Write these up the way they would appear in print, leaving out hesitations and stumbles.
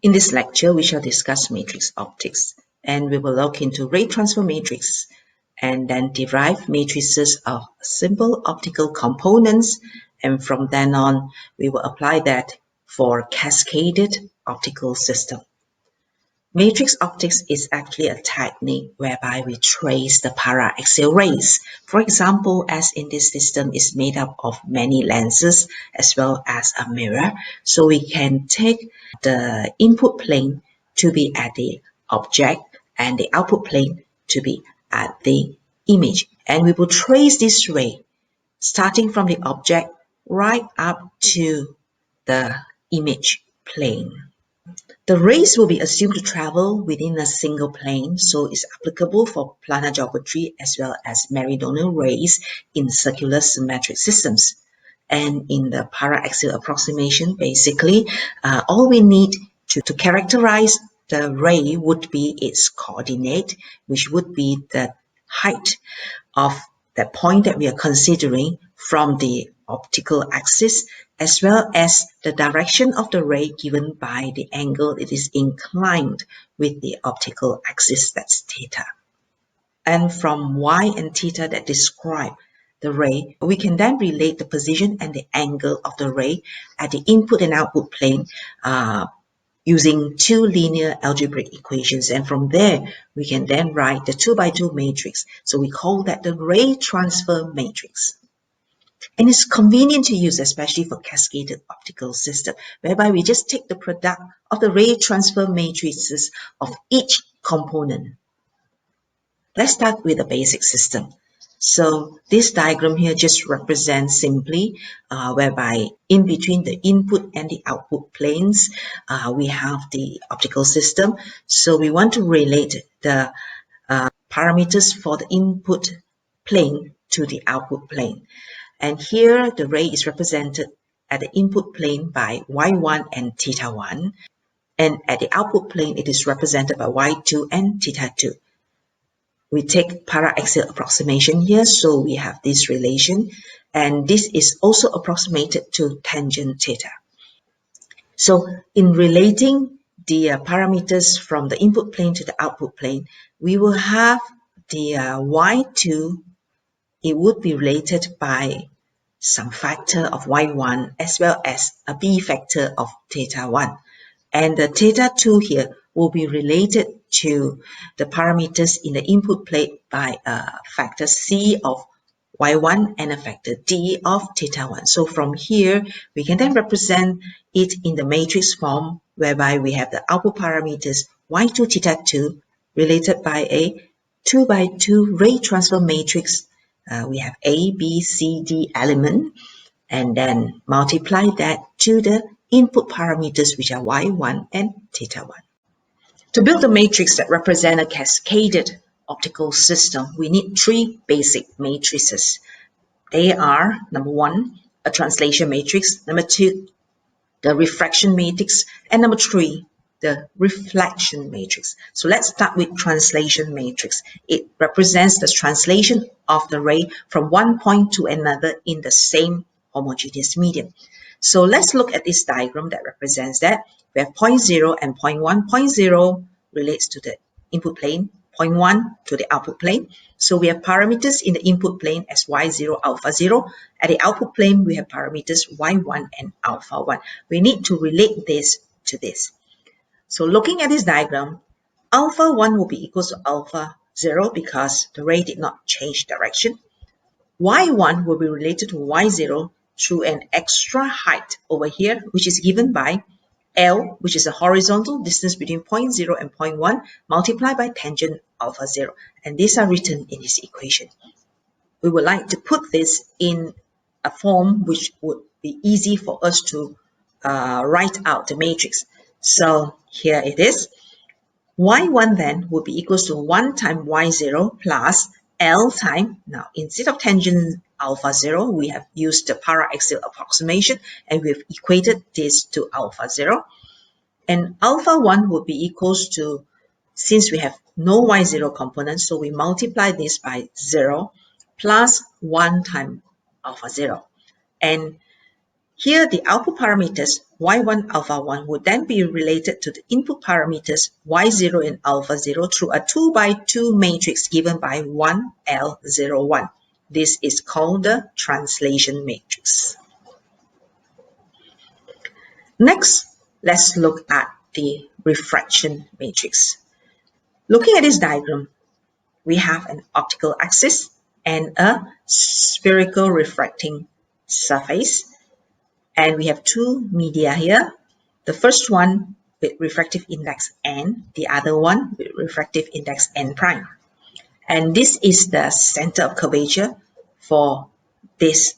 In this lecture, we shall discuss matrix optics, and we will look into ray transfer matrix and then derive matrices of simple optical components, and from then on, we will apply that for cascaded optical system. Matrix optics is actually a technique whereby we trace the paraxial rays. For example, as in this system is made up of many lenses as well as a mirror, so we can take the input plane to be at the object and the output plane to be at the image. And we will trace this ray starting from the object right up to the image plane. The rays will be assumed to travel within a single plane, so it's applicable for planar geometry as well as meridional rays in circular symmetric systems. And in the paraxial approximation, basically, all we need to characterize the ray would be its coordinate, which would be the height of the point that we are considering from the optical axis, as well as the direction of the ray given by the angle it is inclined with the optical axis, that's theta. And from y and theta that describe the ray, we can then relate the position and the angle of the ray at the input and output plane using two linear algebraic equations, and from there we can then write the 2x2 matrix. So we call that the ray transfer matrix. And it's convenient to use, especially for cascaded optical system, whereby we just take the product of the ray transfer matrices of each component. Let's start with the basic system. So this diagram here just represents simply whereby in between the input and the output planes, we have the optical system. So we want to relate the parameters for the input plane to the output plane. And here the ray is represented at the input plane by y1 and theta1. And at the output plane, it is represented by y2 and theta2. We take paraxial approximation here, so we have this relation, and this is also approximated to tangent theta. So in relating the parameters from the input plane to the output plane, we will have the y2, it would be related by some factor of y1 as well as a b factor of theta1. And the theta2 here will be related to the parameters in the input plane by a factor c of y1 and a factor d of theta1. So from here, we can then represent it in the matrix form, whereby we have the output parameters y2 theta2 related by a 2x2 ray transfer matrix. We have A, B, C, D element, and then multiply that to the input parameters, which are y1 and theta1. To build a matrix that represent a cascaded optical system, we need three basic matrices. They are, number one, a translation matrix, number two, the refraction matrix, and number three, the reflection matrix. So let's start with translation matrix. It represents the translation of the ray from one point to another in the same homogeneous medium. So let's look at this diagram that represents that. We have point 0 and point 1. Point 0 relates to the input plane, point 1 to the output plane. So we have parameters in the input plane as y0, alpha 0. At the output plane, we have parameters y1 and alpha 1. We need to relate this to this. So looking at this diagram, alpha 1 will be equal to alpha 0 because the ray did not change direction. y1 will be related to y0 through an extra height over here, which is given by L, which is a horizontal distance between point 0 and point 1, multiplied by tangent alpha 0. And these are written in this equation. We would like to put this in a form which would be easy for us to write out the matrix. So here it is. y1 then will be equals to 1 times y0 plus L time, now instead of tangent alpha 0, we have used the paraxial approximation and we've equated this to alpha 0. And alpha 1 will be equals to, since we have no y0 component, so we multiply this by 0 plus 1 times alpha 0. And here the output parameters y1 alpha 1 would then be related to the input parameters y0 and alpha 0 through a 2 by 2 matrix given by 1L01. This is called the translation matrix. Next, let's look at the refraction matrix. Looking at this diagram, we have an optical axis and a spherical refracting surface. And we have two media here. The first one with refractive index n, the other one with refractive index n prime. And this is the center of curvature for this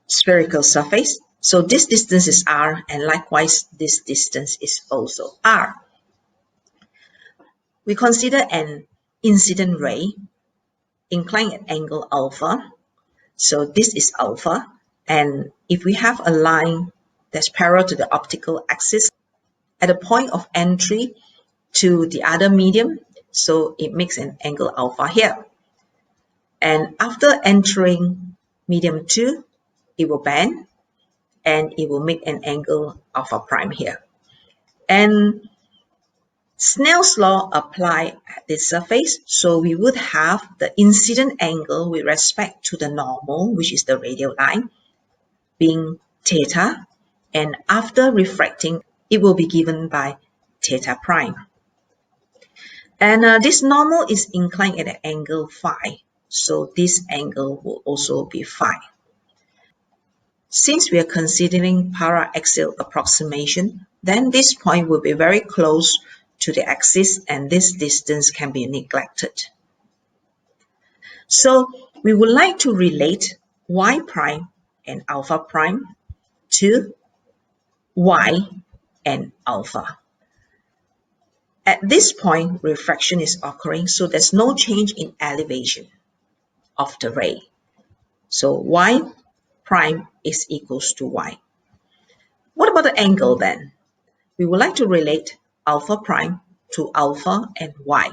spherical surface. So this distance is r, and likewise this distance is also r. We consider an incident ray inclined at angle alpha. So this is alpha, and if we have a line that's parallel to the optical axis at a point of entry to the other medium, so it makes an angle alpha here. And after entering medium 2, it will bend and it will make an angle alpha prime here. And Snell's law apply at this surface, so we would have the incident angle with respect to the normal, which is the radial line, being theta, and after refracting, it will be given by theta prime. And this normal is inclined at an angle phi, so this angle will also be phi. Since we are considering paraxial approximation, then this point will be very close to the axis and this distance can be neglected. So we would like to relate y prime and alpha prime to y and alpha. At this point, refraction is occurring, so there's no change in elevation of the ray. So y prime is equals to y. What about the angle then? We would like to relate alpha prime to alpha and y.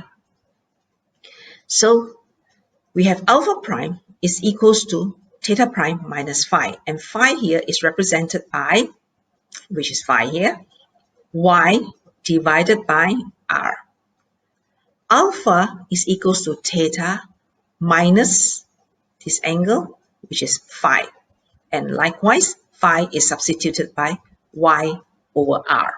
So we have alpha prime is equals to theta prime minus phi, and phi here is represented by, which is phi here, y divided by r. Alpha is equals to theta minus this angle, which is phi, and likewise phi is substituted by y over r.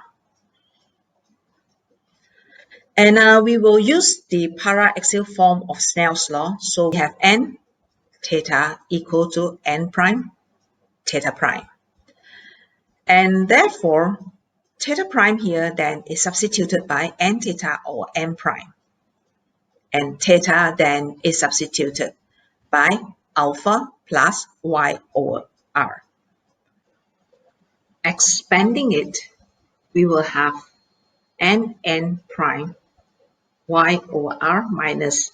And we will use the paraxial form of Snell's law. So we have n theta equal to n prime theta prime. And therefore, theta prime here then is substituted by n theta or n prime. And theta then is substituted by alpha plus y over r. Expanding it, we will have n prime y over r minus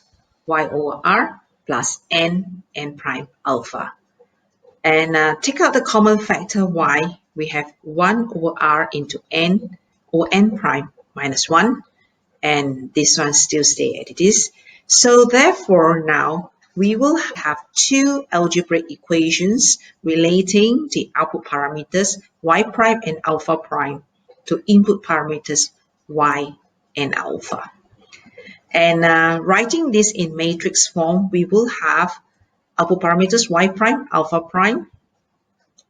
y over r plus n prime alpha. And take out the common factor y, we have 1 over r into n over n prime minus 1, and this one still stay as it is. So therefore now we will have two algebraic equations relating the output parameters y prime and alpha prime to input parameters y and alpha. And writing this in matrix form, we will have output parameters y prime, alpha prime,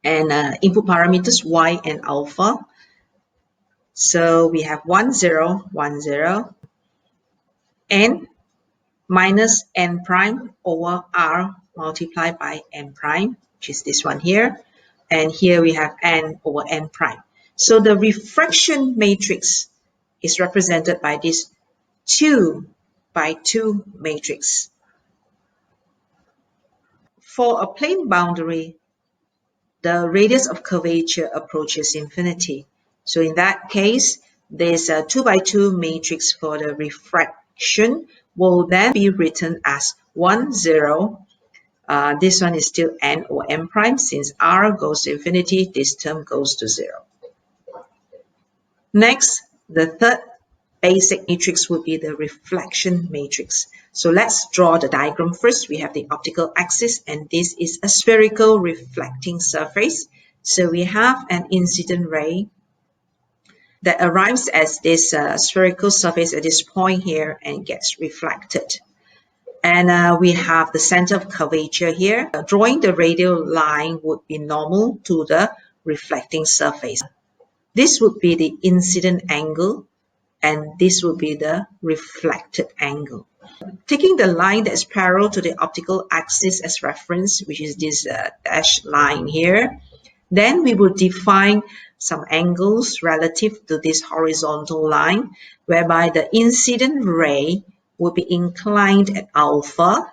and input parameters y and alpha. So we have 1, 0, 1, 0, n minus n prime over r multiplied by n prime, which is this one here. And here we have n over n prime. So the refraction matrix is represented by this 2 by 2 matrix. For a plane boundary, the radius of curvature approaches infinity. So in that case, this 2 by 2 matrix for the refraction will then be written as 1, 0. This one is still n or n prime. Since r goes to infinity, this term goes to 0. Next, the third basic matrix will be the reflection matrix. So let's draw the diagram first. We have the optical axis, and this is a spherical reflecting surface. So we have an incident ray that arrives at this spherical surface at this point here and gets reflected. And we have the center of curvature here. Drawing the radial line would be normal to the reflecting surface. This would be the incident angle, and this would be the reflected angle. Taking the line that's parallel to the optical axis as reference, which is this dashed line here, then we will define some angles relative to this horizontal line, whereby the incident ray will be inclined at alpha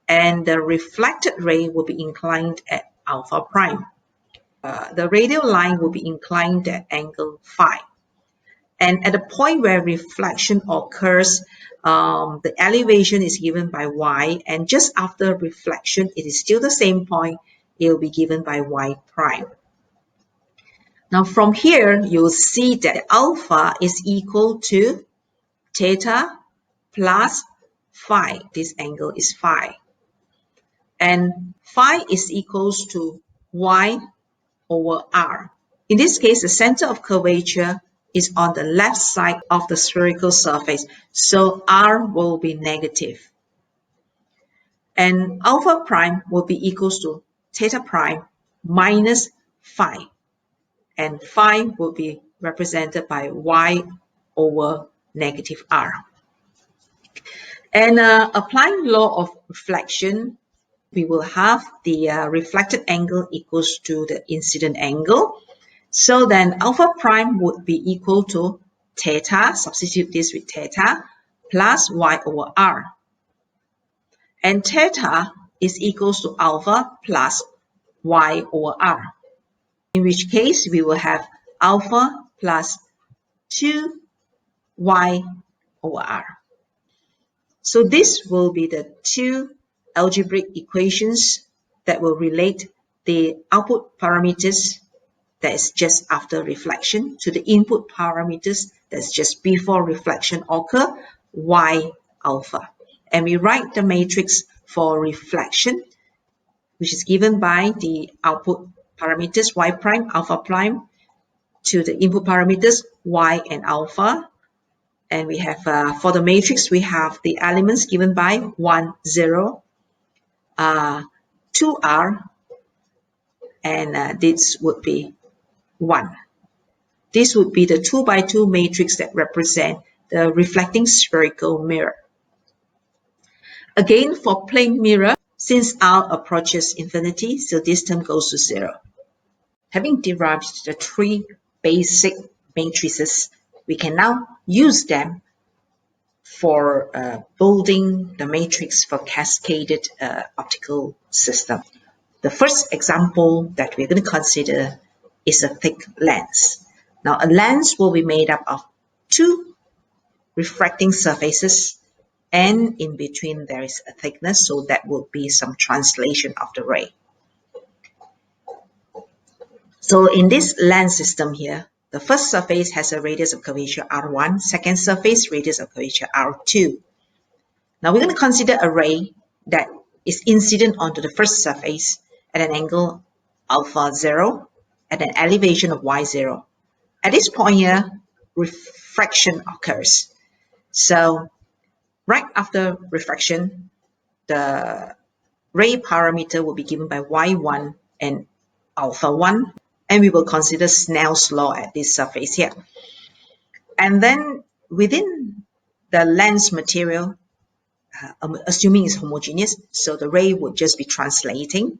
and the reflected ray will be inclined at alpha prime. The radial line will be inclined at angle phi. And at the point where reflection occurs, the elevation is given by y, and just after reflection, it is still the same point, it will be given by y prime. Now from here, you'll see that alpha is equal to theta plus phi. This angle is phi. And phi is equals to y over r. In this case, the center of curvature is on the left side of the spherical surface, so r will be negative. And alpha prime will be equals to theta prime minus phi. And phi will be represented by y over negative r. And applying law of reflection, we will have the reflected angle equals to the incident angle. So then alpha prime would be equal to theta, substitute this with theta, plus y over r. And theta is equals to alpha plus y over r. In which case we will have alpha plus 2y over r. So this will be the two algebraic equations that will relate the output parameters that is just after reflection to the input parameters that's just before reflection occur, y alpha. And we write the matrix for reflection, which is given by the output parameters y prime, alpha prime, to the input parameters y and alpha. And we have, for the matrix, we have the elements given by 1, 0, 2r, and this would be 1. This would be the 2 by 2 matrix that represent the reflecting spherical mirror. Again, for plane mirror, since r approaches infinity, so this term goes to 0. Having derived the 3 basic matrices, we can now use them for building the matrix for cascaded optical system. The first example that we're going to consider is a thick lens. Now, a lens will be made up of 2 refracting surfaces, and in between there is a thickness, so that will be some translation of the ray. So in this lens system here, the first surface has a radius of curvature R1, second surface radius of curvature R2. Now we're going to consider a ray that is incident onto the first surface at an angle alpha 0 at an elevation of y0. At this point here, refraction occurs. So right after refraction, the ray parameter will be given by y1 and alpha 1. And we will consider Snell's law at this surface here. And then within the lens material, assuming it's homogeneous, so the ray would just be translating.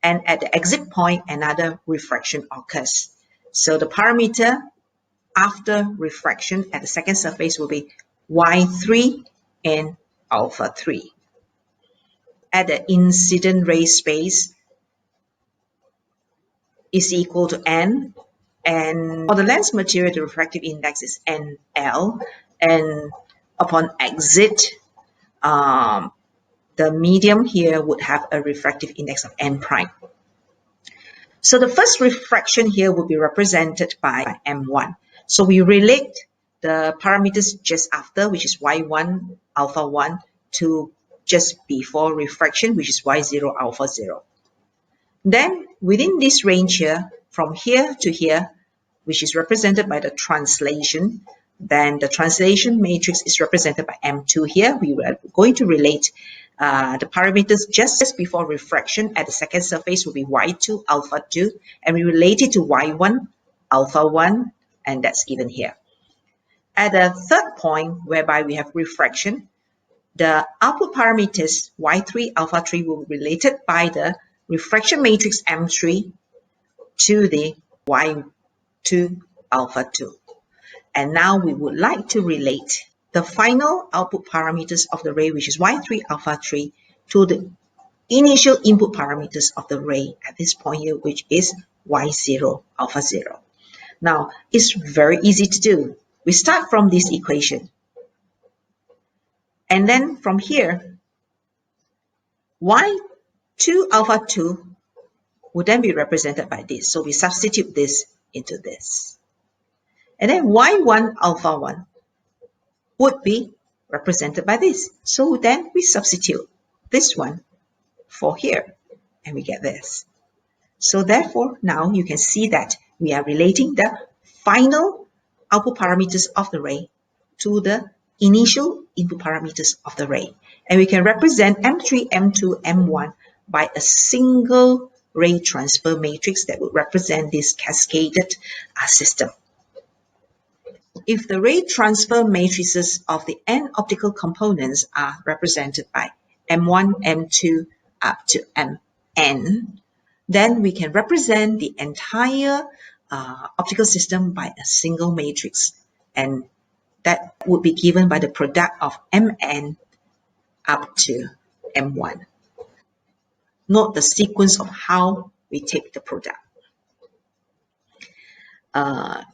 And at the exit point, another refraction occurs. So the parameter after refraction at the second surface will be y3 and alpha 3. At the incident ray space is equal to n, and for the lens material, the refractive index is NL, and upon exit, the medium here would have a refractive index of n prime. So the first refraction here will be represented by M1. So we relate the parameters just after, which is Y1, alpha 1, to just before refraction, which is Y0, alpha 0. Then within this range here, from here to here, which is represented by the translation. Then the translation matrix is represented by M2 here. We are going to relate the parameters just before refraction at the second surface will be Y2, alpha 2, and we relate it to Y1, alpha 1, and that's given here. At the third point, whereby we have refraction, the output parameters Y3, alpha 3 will be related by the refraction matrix M3 to the Y2, alpha 2. And now we would like to relate the final output parameters of the ray, which is Y3, alpha 3, to the initial input parameters of the ray at this point here, which is Y0, alpha 0. Now, it's very easy to do. We start from this equation. And then from here, Y2, alpha 2 would then be represented by this. So we substitute this into this. And then Y1, alpha 1 would be represented by this. So then we substitute this one for here, and we get this. So therefore, now you can see that we are relating the final output parameters of the ray to the initial input parameters of the ray. And we can represent M3, M2, M1 by a single ray transfer matrix that would represent this cascaded system. If the ray transfer matrices of the n optical components are represented by M1, M2 up to Mn, then we can represent the entire optical system by a single matrix, and that would be given by the product of Mn up to M1. Note the sequence of how we take the product.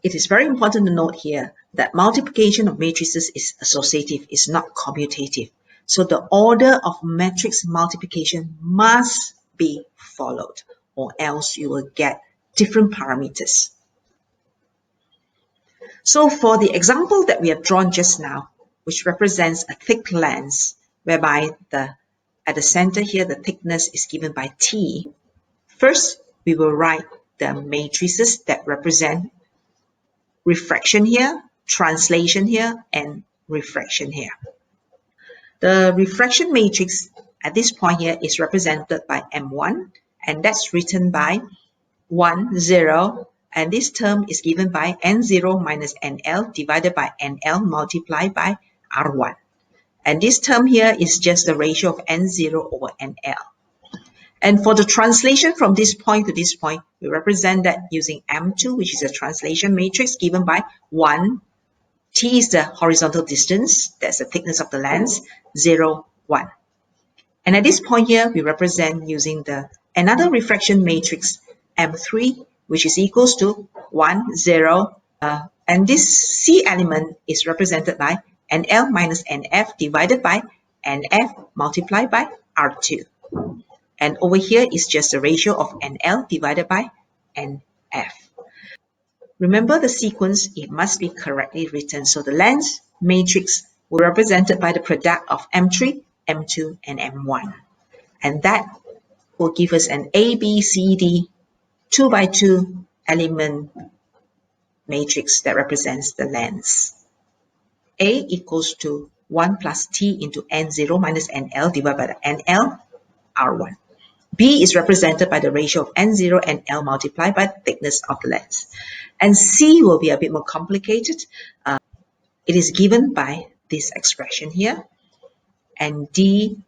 It is very important to note here that multiplication of matrices is associative, is not commutative. So the order of matrix multiplication must be followed, or else you will get different parameters. So for the example that we have drawn just now, which represents a thick lens, whereby at the center here, the thickness is given by T. First, we will write the matrices that represent refraction here, translation here, and refraction here. The refraction matrix at this point here is represented by M1, and that's written by 1, 0, and this term is given by N0 minus NL divided by NL multiplied by R1. And this term here is just the ratio of N0 over NL. And for the translation from this point to this point, we represent that using M2, which is a translation matrix given by 1. T is the horizontal distance, that's the thickness of the lens, 0, 1. And at this point here, we represent using another refraction matrix, M3, which is equals to 1, 0. And this C element is represented by NL minus NF divided by NF multiplied by R2. And over here is just the ratio of NL divided by NF. Remember the sequence, it must be correctly written. So the lens matrix will be represented by the product of M3, M2, and M1. And that will give us an ABCD 2 by 2 element matrix that represents the lens. A equals to 1 plus T into N0 minus NL divided by the NL R1. B is represented by the ratio of N0 and L multiplied by the thickness of the lens. And C will be a bit more complicated. It is given by this expression here. And D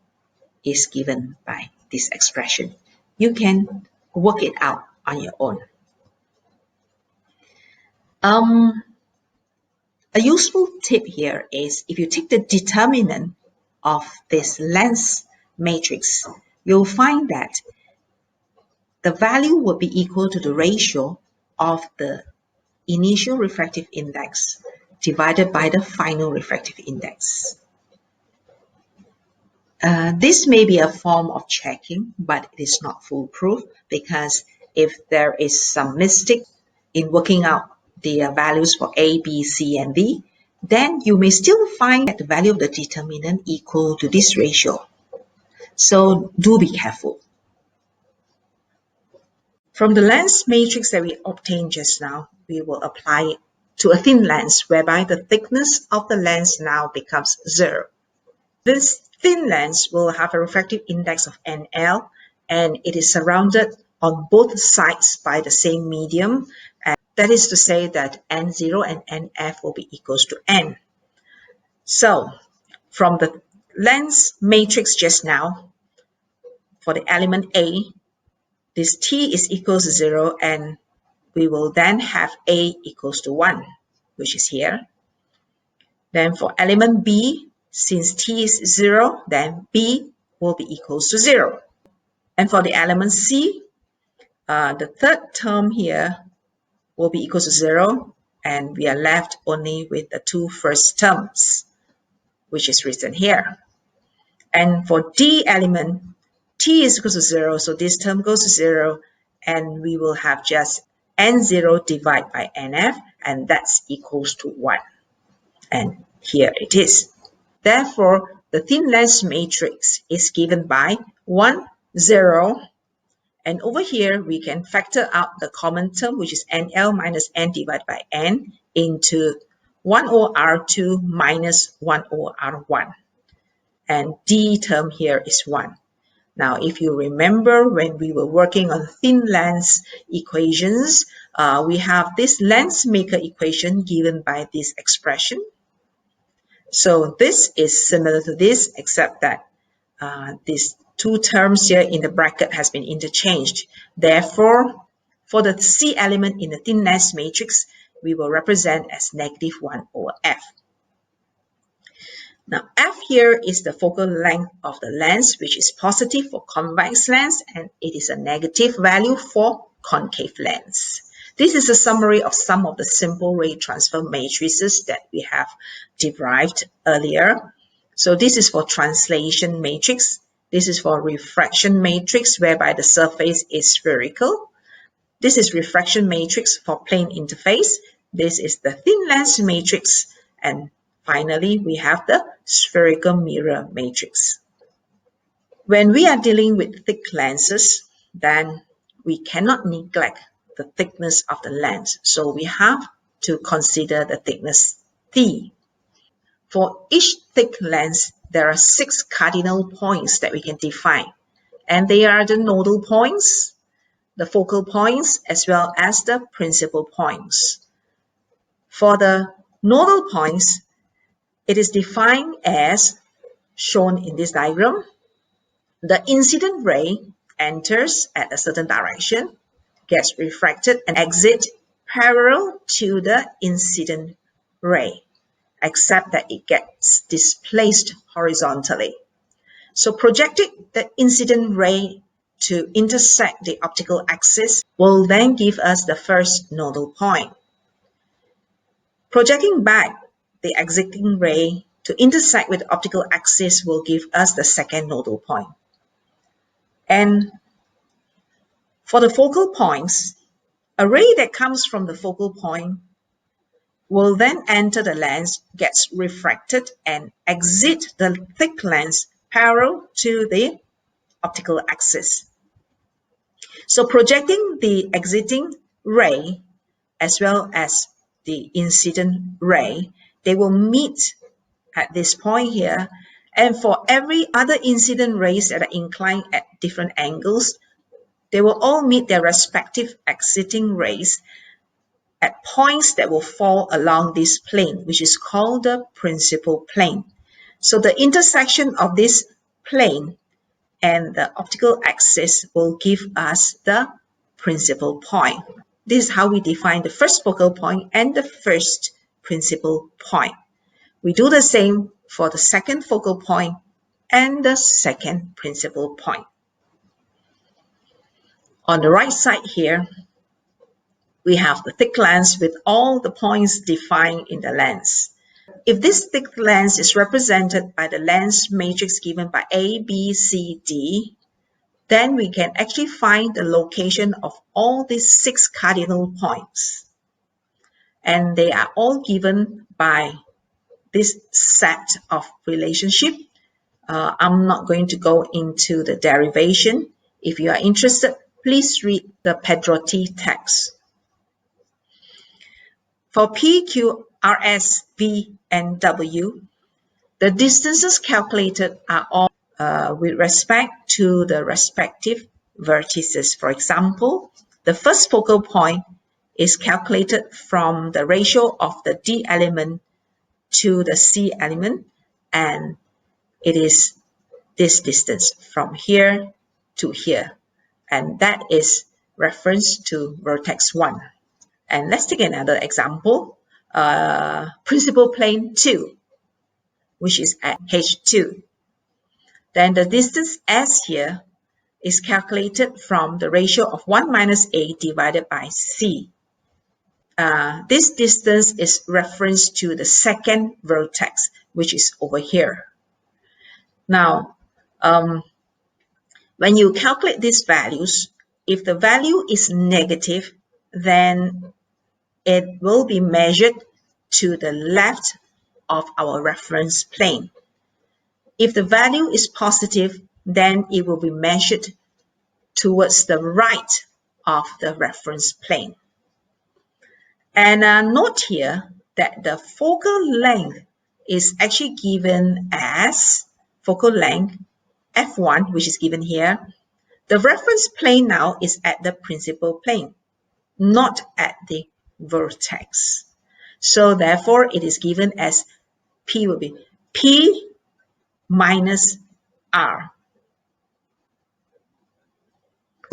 is given by this expression. You can work it out on your own. A useful tip here is if you take the determinant of this lens matrix, you'll find that the value will be equal to the ratio of the initial refractive index divided by the final refractive index. This may be a form of checking, but it is not foolproof, because if there is some mistake in working out the values for A, B, C, and D, then you may still find that the value of the determinant equal to this ratio. So do be careful. From the lens matrix that we obtained just now, we will apply it to a thin lens, whereby the thickness of the lens now becomes 0. This thin lens will have a refractive index of NL, and it is surrounded on both sides by the same medium. And that is to say that N0 and NF will be equals to N. So from the lens matrix just now, for the element A, this T is equals to 0, and we will then have A equals to 1, which is here. Then for element B, since T is 0, then B will be equals to 0. And for the element C, the third term here will be equals to 0, and we are left only with the two first terms, which is written here. And for D element, T is equal to 0, so this term goes to 0, and we will have just N0 divided by NF, and that's equals to 1. And here it is. Therefore, the thin lens matrix is given by 1, 0, and over here we can factor out the common term, which is NL minus N divided by N, into 1 over R2 minus 1 over R1. And D term here is 1. Now, if you remember when we were working on thin lens equations, we have this lens maker equation given by this expression. So this is similar to this, except that these two terms here in the bracket has been interchanged. Therefore, for the C element in the thin lens matrix, we will represent as negative 1 over F. Now, F here is the focal length of the lens, which is positive for convex lens, and it is a negative value for concave lens. This is a summary of some of the simple ray transfer matrices that we have derived earlier. So this is for translation matrix. This is for refraction matrix, whereby the surface is spherical. This is refraction matrix for plane interface. This is the thin lens matrix. And finally, we have the spherical mirror matrix. When we are dealing with thick lenses, then we cannot neglect the thickness of the lens. So we have to consider the thickness T. For each thick lens, there are 6 cardinal points that we can define. And they are the nodal points, the focal points, as well as the principal points. For the nodal points, it is defined as shown in this diagram. The incident ray enters at a certain direction, gets refracted, and exits parallel to the incident ray, except that it gets displaced horizontally. So projecting the incident ray to intersect the optical axis will then give us the first nodal point. Projecting back the exiting ray to intersect with the optical axis will give us the second nodal point. And for the focal points, a ray that comes from the focal point will then enter the lens, gets refracted, and exit the thick lens parallel to the optical axis. So projecting the exiting ray as well as the incident ray, they will meet at this point here. And for every other incident rays that are inclined at different angles, they will all meet their respective exiting rays at points that will fall along this plane, which is called the principal plane. So the intersection of this plane and the optical axis will give us the principal point. This is how we define the first focal point and the first principal point. We do the same for the second focal point and the second principal point. On the right side here, we have the thick lens with all the points defined in the lens. If this thick lens is represented by the lens matrix given by A, B, C, D, then we can actually find the location of all these 6 cardinal points. And they are all given by this set of relationship. I'm not going to go into the derivation. If you are interested, Please read the Pedrotti text. For P, Q, R, S, V, and W, the distances calculated are all with respect to the respective vertices. For example, the first focal point is calculated from the ratio of the D element to the C element, and it is this distance from here to here, and that is reference to vertex 1. And let's take another example, principal plane 2, which is at H2. Then the distance S here is calculated from the ratio of 1 minus A divided by C. This distance is reference to the second vertex, which is over here. Now, when you calculate these values, if the value is negative, then it will be measured to the left of our reference plane. If the value is positive, then it will be measured towards the right of the reference plane. And note here that the focal length is actually given as focal length F1, which is given here. The reference plane now is at the principal plane, not at the vertex. So therefore, it is given as P will be P minus R.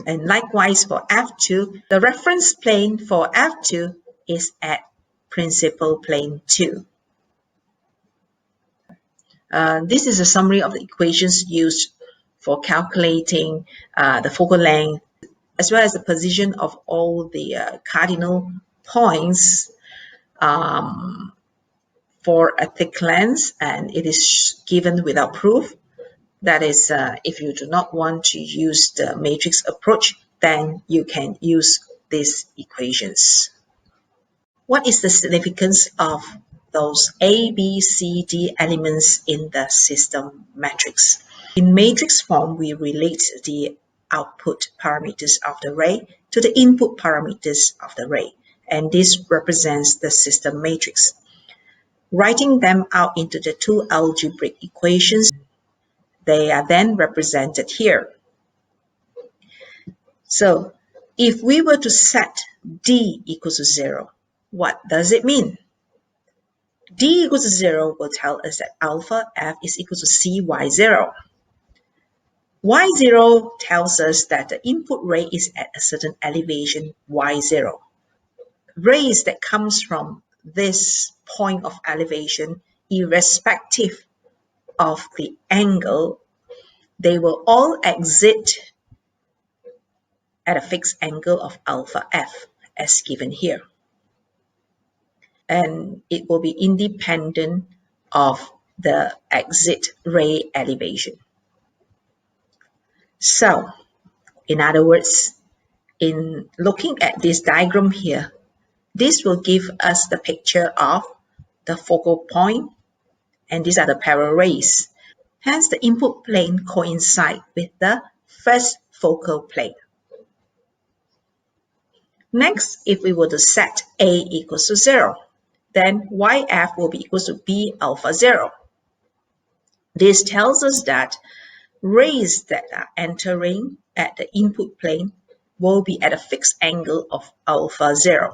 And likewise for F2, the reference plane for F2 is at principal plane 2. This is a summary of the equations used for calculating the focal length, as well as the position of all the cardinal points for a thick lens, and it is given without proof. That is, if you do not want to use the matrix approach, then you can use these equations. What is the significance of those A, B, C, D elements in the system matrix? In matrix form, we relate the output parameters of the ray to the input parameters of the ray, and this represents the system matrix. Writing them out into the two algebraic equations, they are then represented here. So if we were to set D equals to 0, what does it mean? D equals to 0 will tell us that alpha F is equal to CY0. Y0 tells us that the input ray is at a certain elevation Y0. Rays that comes from this point of elevation, irrespective of the angle, they will all exit at a fixed angle of alpha F, as given here. And it will be independent of the exit ray elevation. So, in other words, in looking at this diagram here, this will give us the picture of the focal point, and these are the parallel rays. Hence, the input plane coincides with the first focal plane. Next, if we were to set A equals to 0, then YF will be equal to B alpha 0. This tells us that rays that are entering at the input plane will be at a fixed angle of alpha 0,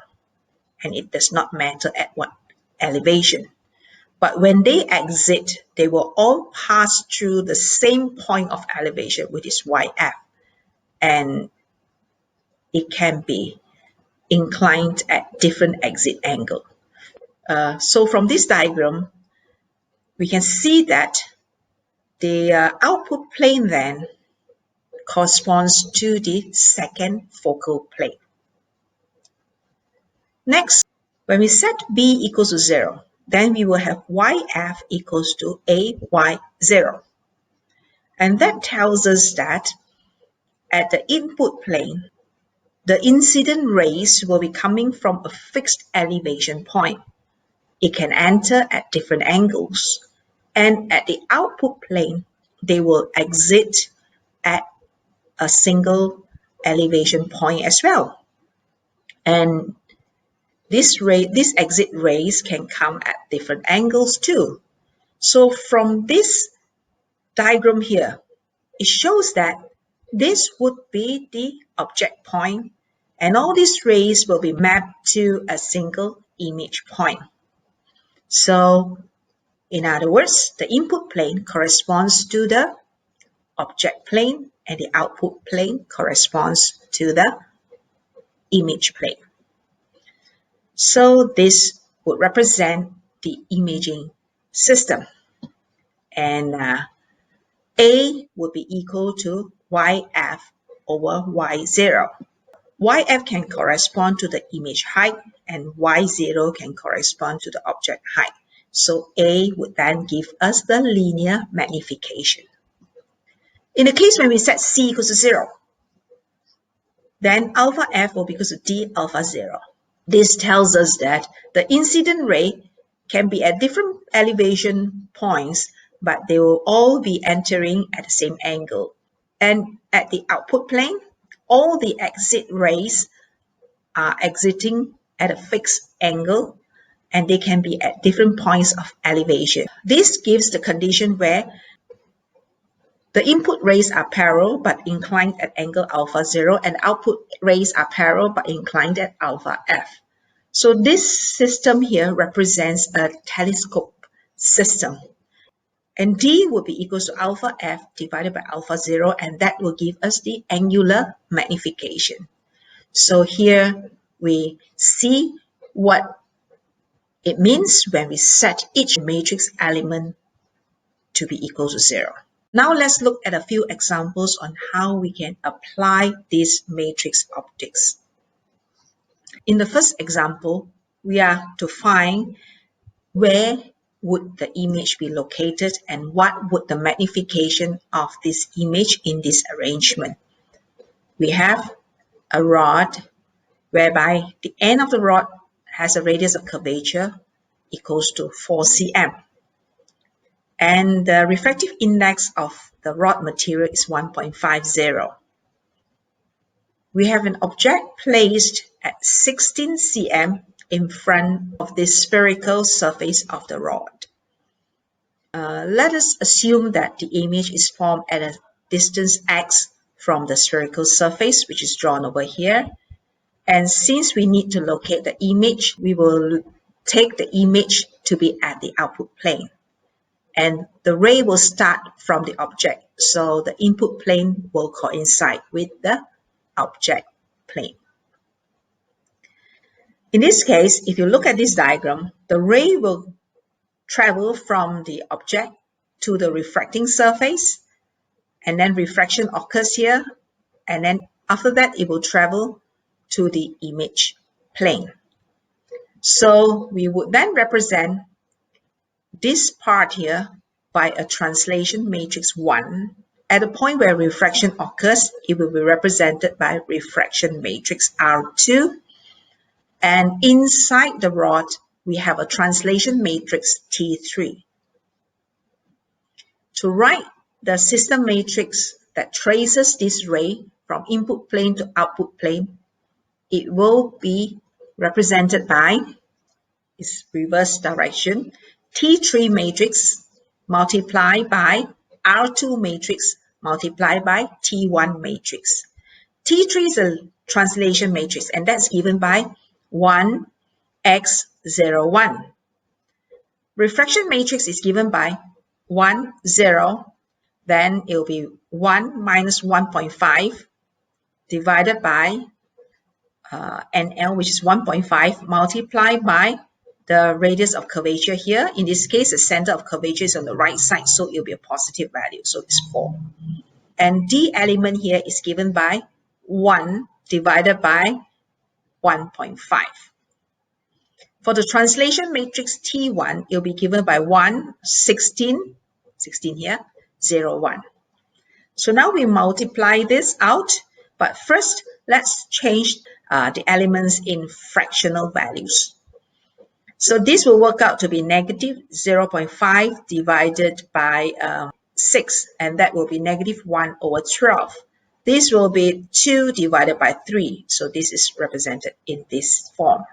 and it does not matter at what elevation. But when they exit, they will all pass through the same point of elevation, which is YF, and it can be inclined at different exit angle. So from this diagram, we can see that the output plane then corresponds to the second focal plane. Next, when we set B equals to 0, then we will have YF equals to AY0. And that tells us that at the input plane, the incident rays will be coming from a fixed elevation point. It can enter at different angles. And at the output plane, they will exit at a single elevation point as well. And this exit rays can come at different angles too. So from this diagram here, it shows that this would be the object point, and all these rays will be mapped to a single image point. So in other words, the input plane corresponds to the object plane and the output plane corresponds to the image plane. So this would represent the imaging system, and A would be equal to YF over Y0. YF can correspond to the image height and Y0 can correspond to the object height. So A would then give us the linear magnification. In the case when we set C equals to 0, then alpha F will be equal to D alpha 0. This tells us that the incident ray can be at different elevation points, but they will all be entering at the same angle. And at the output plane, all the exit rays are exiting at a fixed angle, and they can be at different points of elevation. This gives the condition where the input rays are parallel but inclined at angle alpha 0, and output rays are parallel but inclined at alpha f. So this system here represents a telescope system. And D will be equals to alpha f divided by alpha 0, and that will give us the angular magnification. So here we see what it means when we set each matrix element to be equal to 0. Now let's look at a few examples on how we can apply these matrix optics. In the first example, we are to find where would the image be located and what would the magnification of this image in this arrangement. We have a rod whereby the end of the rod has a radius of curvature equals to 4 cm. And the refractive index of the rod material is 1.50. We have an object placed at 16 cm in front of the spherical surface of the rod. Let us assume that the image is formed at a distance x from the spherical surface, which is drawn over here. And since we need to locate the image, we will take the image to be at the output plane. And the ray will start from the object, so the input plane will coincide with the object plane. In this case, if you look at this diagram, the ray will travel from the object to the refracting surface, and then refraction occurs here, and then after that it will travel to the image plane. So we would then represent this part here by a translation matrix 1. At the point where refraction occurs, it will be represented by refraction matrix R2. And inside the rod, we have a translation matrix T3. To write the system matrix that traces this ray from input plane to output plane, it will be represented by its reverse direction, T3 matrix multiplied by R2 matrix multiplied by T1 matrix. T3 is a translation matrix, and that's given by 1, x, 0, 1. Refraction matrix is given by 1, 0, then it will be 1 minus 1.5 divided by NL, which is 1.5, multiplied by the radius of curvature here. In this case, the center of curvature is on the right side, so it will be a positive value, so it's 4. And D element here is given by 1 divided by 1.5. For the translation matrix T1, it will be given by 1, 16 here, 0, 1. So now we multiply this out, but first let's change the elements in fractional values. So this will work out to be negative 0.5 divided by 6, and that will be negative 1 over 12. This will be 2 divided by 3. So this is represented in this form.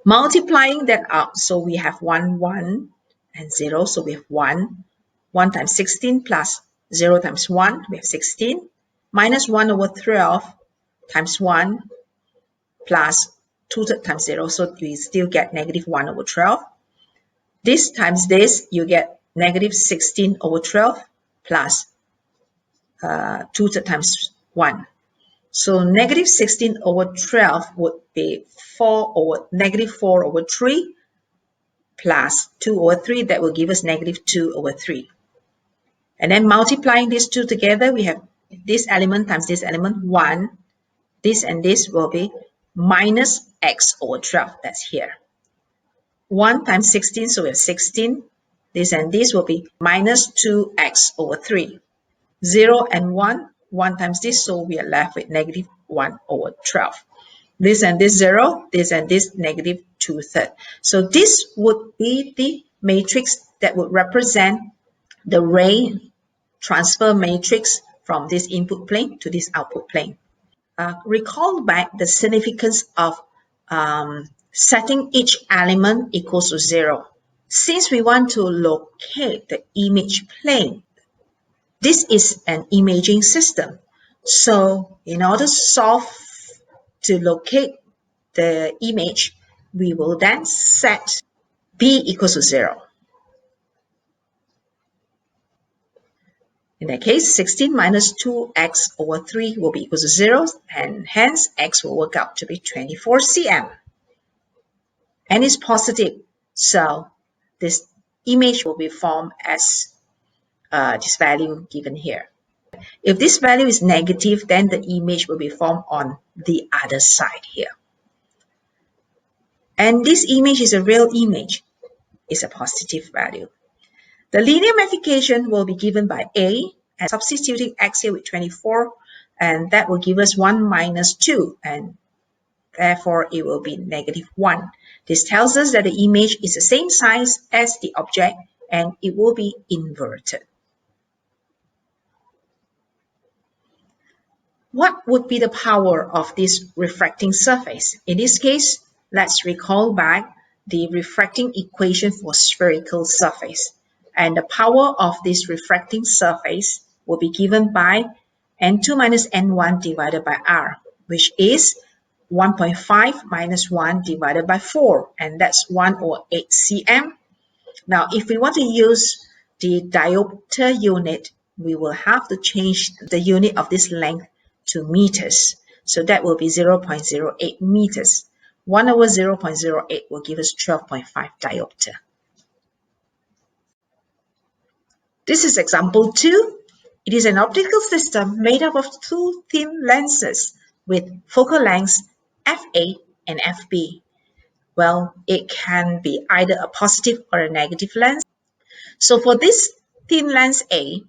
Multiplying that up, so we have 1, 1, and 0. So we have 1. 1 times 16 plus 0 times 1, we have 16. Minus 1 over 12 times 1 plus 2 times 0. So we still get negative 1 over 12. This times this, you get negative 16 over 12 plus 2 times 1. So negative 16 over 12 would be negative 4 over 3 plus 2 over 3. That will give us negative 2 over 3. And then multiplying these two together, we have this element times this element, 1. This and this will be minus x over 12. That's here. 1 times 16, so we have 16. This and this will be minus 2x over 3. 0 and 1, 1 times this, so we are left with negative 1 over 12. This and this 0, this and this negative 2/3. So this would be the matrix that would represent the ray transfer matrix from this input plane to this output plane. Recall back the significance of setting each element equals to 0. Since we want to locate the image plane, this is an imaging system. So in order to locate the image, we will then set b equals to 0. In that case, 16 minus 2x over 3 will be equal to 0, and hence x will work out to be 24 cm. And it's positive, so this image will be formed as this value given here. If this value is negative, then the image will be formed on the other side here. And this image is a real image. It's a positive value. The linear magnification will be given by A, and substituting x here with 24, and that will give us 1 minus 2, and therefore it will be negative 1. This tells us that the image is the same size as the object, and it will be inverted. What would be the power of this refracting surface? In this case, let's recall back the refracting equation for spherical surface. And the power of this refracting surface will be given by n2 minus n1 divided by r, which is 1.5 minus 1 divided by 4, and that's 1 over 8 cm. Now, if we want to use the diopter unit, we will have to change the unit of this length to meters. So that will be 0.08 meters. 1 over 0.08 will give us 12.5 diopter. This is example 2. It is an optical system made up of two thin lenses with focal lengths FA and FB. Well, it can be either a positive or a negative lens. So for this thin lens A,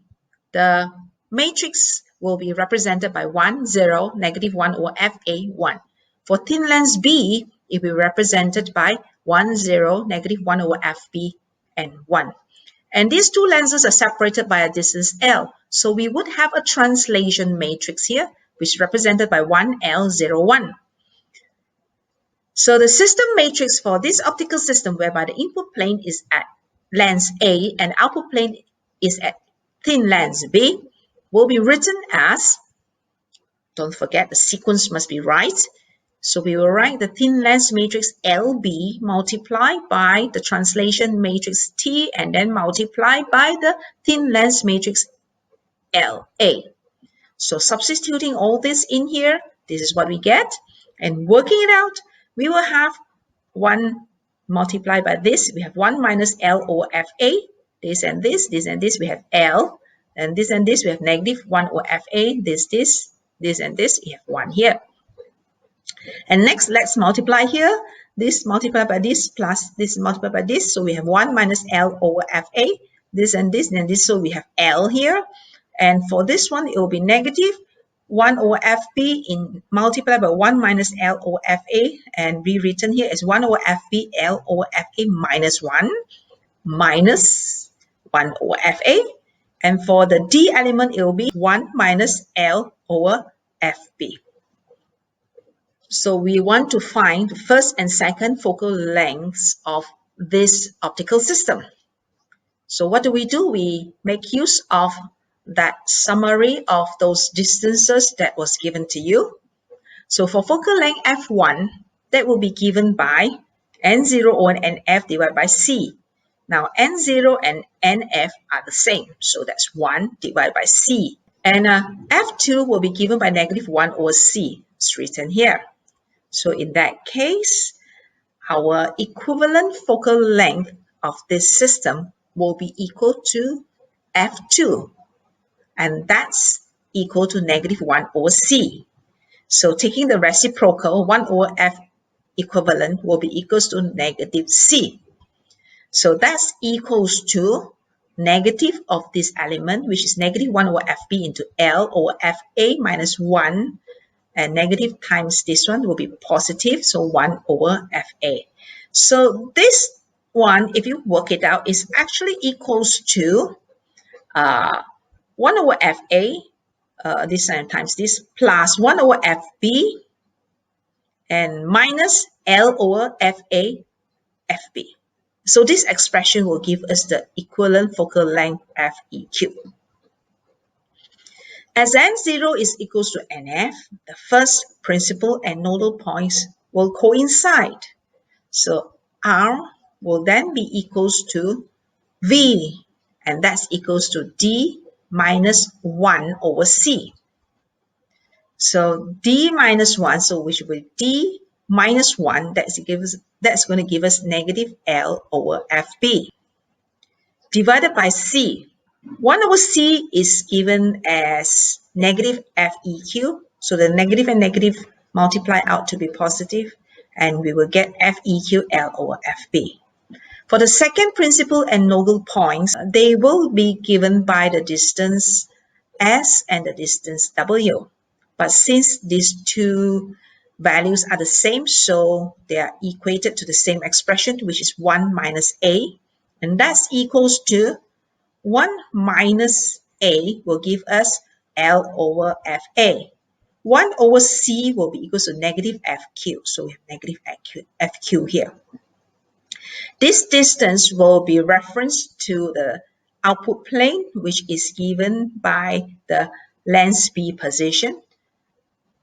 the matrix will be represented by 1, 0, negative 1 over FA, 1. For thin lens B, it will be represented by 1, 0, negative 1 over FB, and 1. And these two lenses are separated by a distance L. So we would have a translation matrix here, which is represented by 1L01. So the system matrix for this optical system, whereby the input plane is at lens A and output plane is at thin lens B, will be written as, don't forget the sequence must be right. So we will write the thin lens matrix LB multiplied by the translation matrix T, and then multiplied by the thin lens matrix LA. So substituting all this in here, this is what we get. And working it out, we will have 1 multiplied by this. We have 1 minus L over FA. This and this, this and this, we have L. And this, we have negative 1 over FA. This, and this, we have 1 here. And next, let's multiply here. This multiplied by this plus this multiplied by this. So we have 1 minus L over FA. This and this, so we have L here. And for this one, it will be negative 1 over FB in multiplied by 1 minus L over FA. And rewritten here as 1 over FB, L over FA minus 1 minus 1 over FA. And for the D element, it will be 1 minus L over FB. So we want to find the first and second focal lengths of this optical system. So what do? We make use of that summary of those distances that was given to you. So for focal length F1, that will be given by N0 over NF divided by C. Now N0 and NF are the same, so that's 1 divided by C. And F2 will be given by -1 over C. It's written here. So in that case, our equivalent focal length of this system will be equal to F2, and that's equal to -1 over C. So taking the reciprocal, 1 over F equivalent will be equals to -C. So that's equals to negative of this element, which is -1 over FB into L over FA minus 1, and negative times this one will be positive, so 1 over FA. So this one, if you work it out, is actually equals to 1 over FA, this times this, plus 1 over FB, and minus L over FA, FB. So this expression will give us the equivalent focal length FEQ. As N0 is equals to NF, the first principal and nodal points will coincide. So R will then be equals to V, and that's equals to D minus 1 over C. So D minus 1, so which will be D minus 1, that's going to give us negative L over FB. Divided by C. 1 over C is given as negative FEQ. So the negative and negative multiply out to be positive, and we will get FEQ L over FB. For the second principal and nodal points, they will be given by the distance S and the distance W. But since these two values are the same, so they are equated to the same expression, which is 1 minus A, and that's equals to 1 minus A will give us L over FA. 1 over C will be equal to negative FQ, so we have negative FQ here. This distance will be referenced to the output plane, which is given by the lens B position.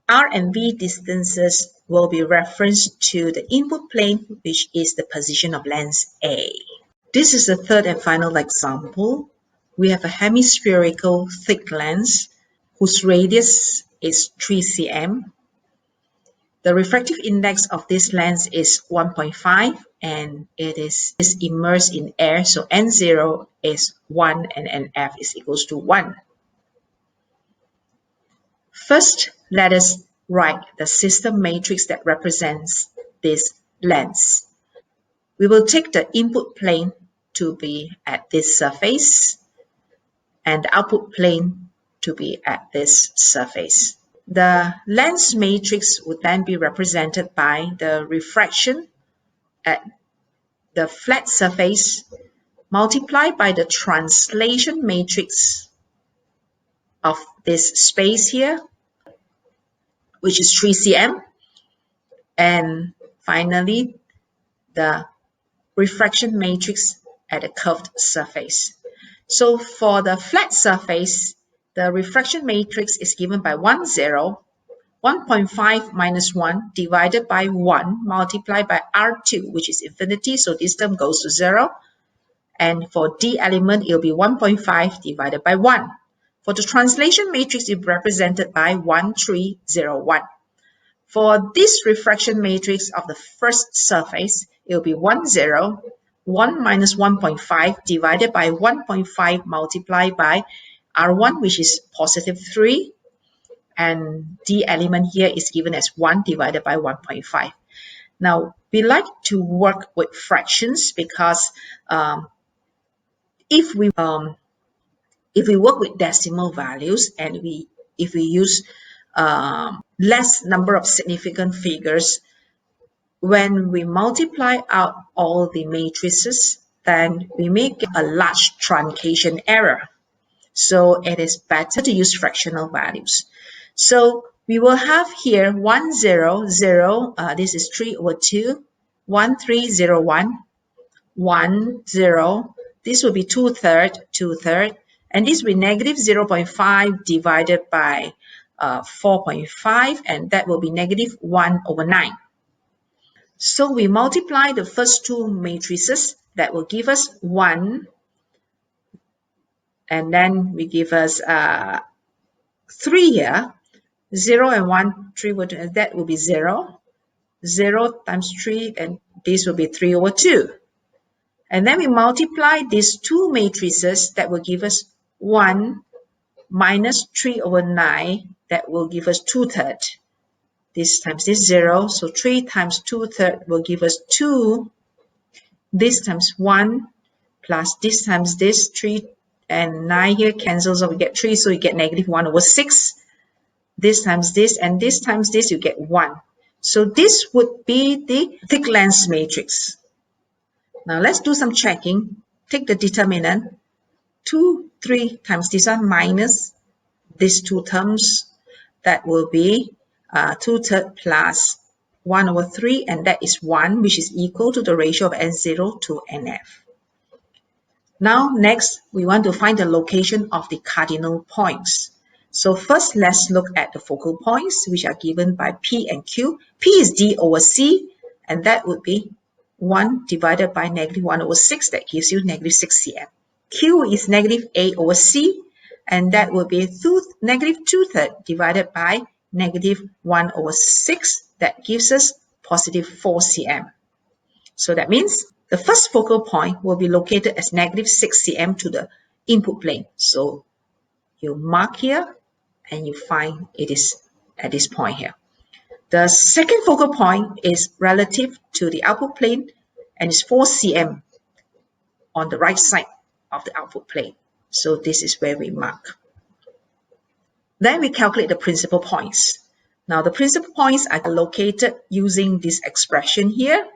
R and V distances will be referenced to the input plane, which is the position of lens A. This is the third and final example. We have a hemispherical thick lens whose radius is 3 cm. The refractive index of this lens is 1.5, and it is immersed in air, so N0 is 1 and NF is equals to 1. First, let us write the system matrix that represents this lens. We will take the input plane to be at this surface and the output plane to be at this surface. The lens matrix would then be represented by the refraction at the flat surface multiplied by the translation matrix of this space here, which is 3 cm, and finally the refraction matrix at a curved surface. So for the flat surface, the refraction matrix is given by 1, 0, 1.5 minus 1 divided by 1 multiplied by R2, which is infinity, so this term goes to 0. And for D element, it will be 1.5 divided by 1. For the translation matrix, it's represented by 1, 3, 0, 1. For this refraction matrix of the first surface, it will be 1, 0, 1 minus 1.5 divided by 1.5 multiplied by R1, which is positive 3. And D element here is given as 1 divided by 1.5. Now, we like to work with fractions because if we work with decimal values and if we use less number of significant figures, when we multiply out all the matrices, then we may get a large truncation error. So it is better to use fractional values. So we will have here 1, 0, 0. This is 3 over 2. 1, 3, 0, 1. 1, 0. This will be 2/3, 2/3. And this will be negative 0.5 divided by 4.5. And that will be negative 1 over 9. So we multiply the first two matrices. That will give us 1. And then we give us 3 here. 0 and 1, 3 over 2, that will be 0. 0 times 3, and this will be 3 over 2. And then we multiply these two matrices, that will give us 1 minus 3 over 9, that will give us 2/3. This times this 0, so 3 times 2/3 will give us 2. This times 1 plus this times this, 3 and 9 here cancels, so we get 3, so you get negative 1 over 6. This times this, and this times this, you get 1. So this would be the thick lens matrix. Now let's do some checking. Take the determinant. 2, 3 times this one minus these two terms. That will be 2/3 plus 1 over 3, and that is 1, which is equal to the ratio of N0 to NF. Now next, we want to find the location of the cardinal points. So first, let's look at the focal points, which are given by P and Q. P is D over C, and that would be 1 divided by negative 1 over 6. That gives you negative 6 cm. Q is negative A over C, and that would be negative 2/3 divided by negative 1 over 6. That gives us positive 4 cm. So that means the first focal point will be located as negative 6 cm to the input plane. So you mark here, and you find it is at this point here. The second focal point is relative to the output plane, and is 4 cm on the right side of the output plane. So this is where we mark. Then we calculate the principal points. Now the principal points are located using this expression here.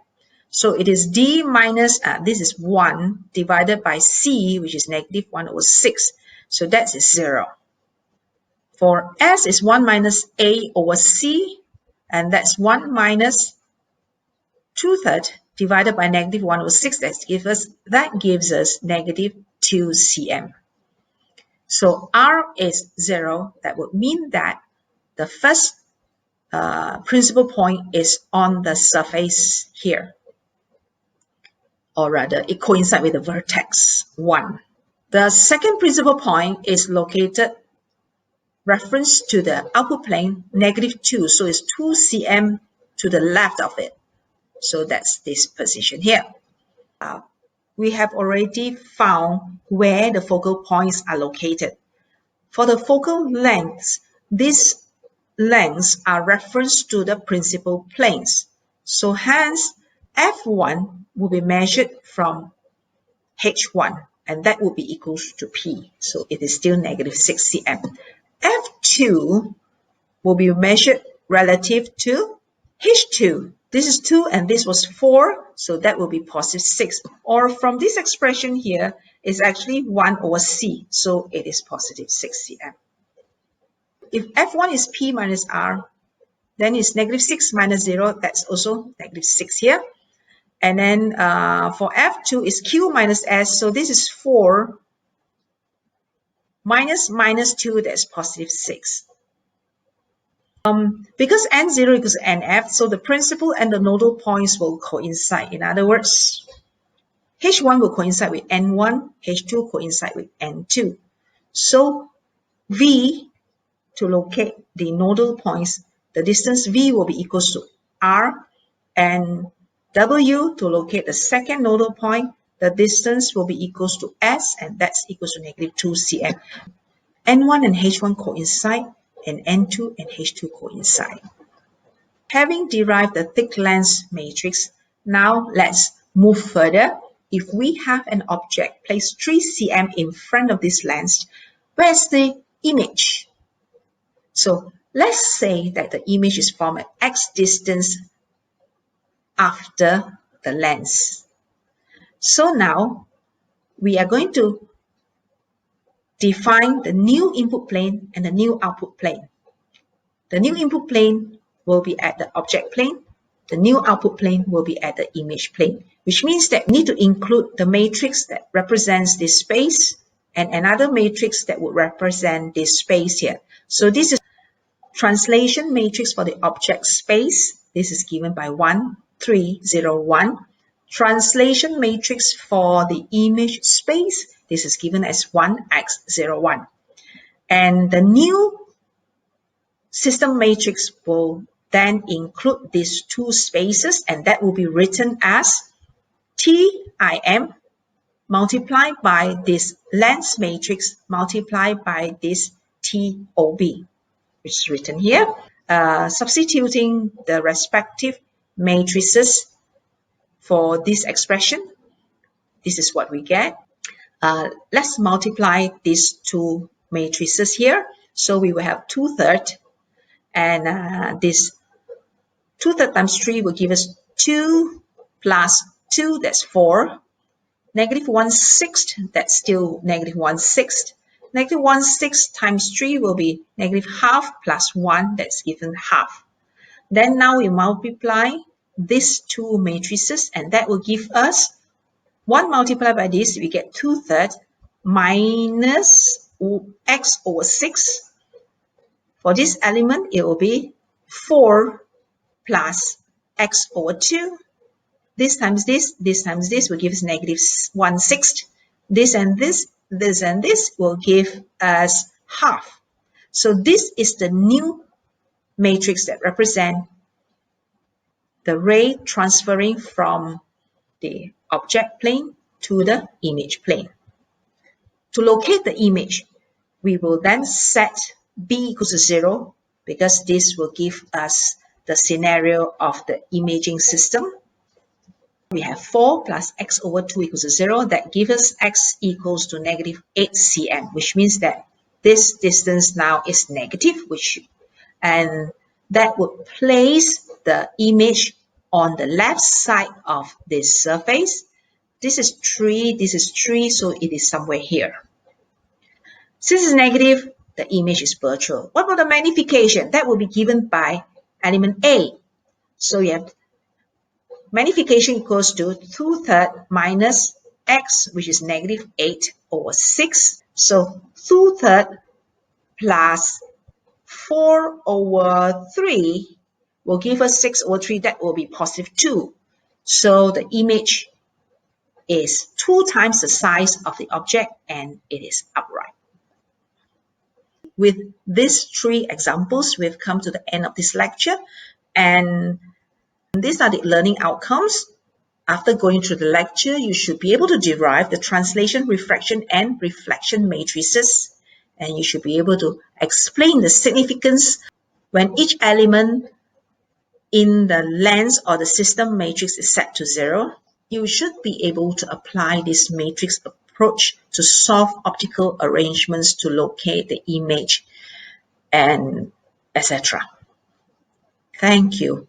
So it is D minus, this is 1 divided by C, which is negative 1 over 6. So that is 0. For S is 1 minus A over C, and that's 1 minus 2/3 divided by negative 1 over 6. That gives us negative 2 cm. So R is 0. That would mean that the first principal point is on the surface here. Or rather, it coincides with the vertex 1. The second principal point is located reference to the output plane, negative 2. So it's 2 cm to the left of it. So that's this position here. We have already found where the focal points are located. For the focal lengths, these lengths are referenced to the principal planes. So hence, F1 will be measured from H1, and that will be equals to P. So it is still negative 6 cm. F2 will be measured relative to H2. This is 2 and this was 4, so that will be positive 6. Or from this expression here, is actually 1 over C, so it is positive 6 cm. If F1 is P minus R, then it's negative 6 minus 0, that's also negative 6 here. And then for F2 is Q minus S, so this is 4 minus 2, that's positive 6. Because N0 equals NF, so the principal and the nodal points will coincide. In other words, H1 will coincide with N1, H2 coincide with N2. So V, to locate the nodal points, the distance V will be equals to R, and W, to locate the second nodal point, the distance will be equals to S, and that's equals to negative 2 cm. N1 and H1 coincide, and N2 and H2 coincide. Having derived the thick lens matrix, now let's move further. If we have an object placed 3 cm in front of this lens, where's the image? So let's say that the image is from an X distance after the lens. So now we are going to define the new input plane and the new output plane. The new input plane will be at the object plane. The new output plane will be at the image plane, which means that we need to include the matrix that represents this space and another matrix that would represent this space here. So this is translation matrix for the object space. This is given by 1, 3, 0, 1. Translation matrix for the image space. This is given as 1x01. And the new system matrix will then include these two spaces, and that will be written as TIM multiplied by this lens matrix multiplied by this TOB, which is written here. Substituting the respective matrices for this expression, this is what we get. Let's multiply these two matrices here. So we will have 2/3, and this 2/3 times 3 will give us 2 plus 2, that's 4. Negative 1/6, that's still negative 1/6. Negative 1/6 times 3 will be negative half plus 1, that's given half. Then now we multiply these two matrices, and that will give us 1 multiplied by this, we get 2/3 minus x over 6. For this element, it will be 4 plus x over 2. This times this times this will give us negative 1/6. This and this will give us half. So this is the new matrix that represent the ray transferring from the object plane to the image plane. To locate the image, we will then set b equals to 0, because this will give us the scenario of the imaging system. We have 4 plus x over 2 equals to 0. That gives us x equals to negative 8 cm, which means that this distance now is negative, and that would place the image on the left side of this surface. This is 3, so it is somewhere here. Since it's negative, the image is virtual. What about the magnification? That will be given by element A. So you have magnification equals to 2/3 minus x, which is negative 8 over 6. So 2/3 plus 4 over 3 will give us 6 over 3. That will be positive 2. So the image is 2 times the size of the object, and it is upright. With these 3 examples, we've come to the end of this lecture, and these are the learning outcomes. After going through the lecture, you should be able to derive the translation, refraction, and reflection matrices, and you should be able to explain the significance when each element in the lens or the system matrix is set to 0. You should be able to apply this matrix approach to solve optical arrangements to locate the image, and etc. Thank you.